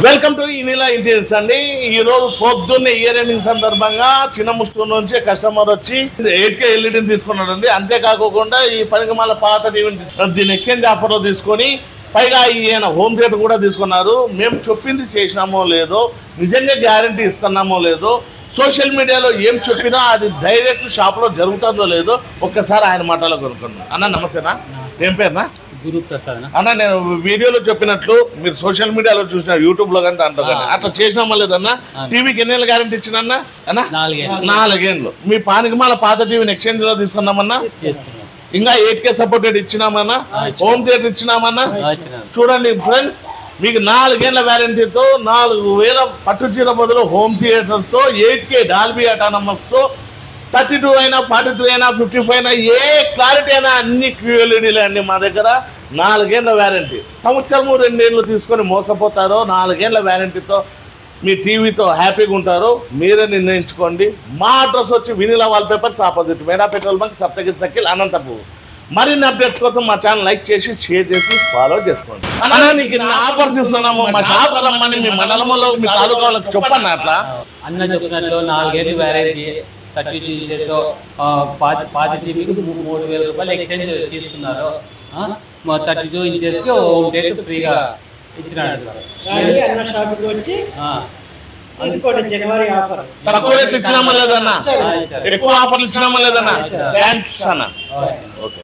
Welcome to ఇనిలా interiors అండి. ఈ రోజు పొద్దున్నే ఇయర్ ఎండింగ్ సందర్భంగా చిన్న ముష్టి నుంచి కస్టమర్ వచ్చి 8K ఎల్ఈడీని తీసుకున్నాడండి. అంతేకాకుండా ఈ పనికిమాల పాత టీవీని దీన్ని ఎక్స్చేంజ్ ఆఫర్ లో తీసుకొని పైగా ఈయన హోమ్ థియేటర్ కూడా తీసుకున్నారు. మేము చెప్పింది చేసినామో లేదో, నిజంగా గ్యారంటీ ఇస్తున్నామో లేదో, సోషల్ మీడియాలో ఏం చెప్పినా అది డైరెక్ట్ షాప్ లో జరుగుతుందో లేదో ఒక్కసారి ఆయన మాటలో కొనుక్కున్నాను. అన్న నమస్తేనా, ఏం పేరునా? గురు ప్రసాద్ అన్న. నేను వీడియోలో చెప్పినట్లు మీరు సోషల్ మీడియాలో చూసిన, యూట్యూబ్ లో కానీ అంటారు కానీ అట్లా చేసినామా లేదన్నా? టీవీకి ఎన్ని ఏళ్ళు గ్యారంటీ ఇచ్చినన్నా? అన్న 4 ఏళ్ళు. మీ పానికిమాల పాత టీవీని ఎక్స్చేంజ్ లో తీసుకున్నామన్నా, ఇంకా 8K సపోర్టెడ్ ఇచ్చినామన్నా, హోమ్ థియేటర్ ఇచ్చినామన్నా. చూడండి ఫ్రెండ్స్, మీకు 4 ఏళ్ల వ్యారంటీతో 4,000 పట్టు చీర బదులు హోమ్ థియేటర్ తో 8K డాల్బీ అటానమస్ తో 32 అయినా 43 అయినా 55 అయినా ఏ క్లారిటీ అయినా అన్ని QLEDలే అండి మా దగ్గర. 4 ఏళ్ల వ్యారంటీ. సంవత్సరము 2 ఏళ్ళు తీసుకొని మోసపోతారో 4 ఏళ్ల వ్యారంటీతో మీ టీవీతో హ్యాపీగా ఉంటారు. మీరే నిర్ణయించుకోండి. మా అడ్రస్ వచ్చి వినిలా వాల్ పేపర్స్ ఆపోజిట్ మేడా petrol bunk, Saptagiri circle, Anantapur. మరిన్ని అప్డేట్స్ కోసం మా ఛానల్ లైక్ చేసి, షేర్ చేసి, ఫాలో చేసుకోండి. అన్నా నీకు ఆఫర్స్ ఇస్తున్నాము. మా షాప్ రమ్మని మీ మండలంలో మీ తాలూకాలకు చెప్పండి. అట్లా అన్న చెప్పినట్లు 4 ఏళ్ళు వ్యారంటీ 32 ఇంచెస్ పాత టీవీకి 3,000 రూపాయలు ఎక్స్చేంజ్ తీసుకున్నారు. 32 ఇంచెస్ కి హోమ్ థియేటర్ ఫ్రీగా ఇచ్చినాడు. అన్న షాప్కి వచ్చి తీసుకోండి. జనవరి ఆఫర్ తక్కువ రేట్లు ఇచ్చినామా లేదన్నా? ఎక్కువ ఆఫర్లు ఇచ్చినామా లేదన్నా? థ్యాంక్స్ అన్న. ఓకే.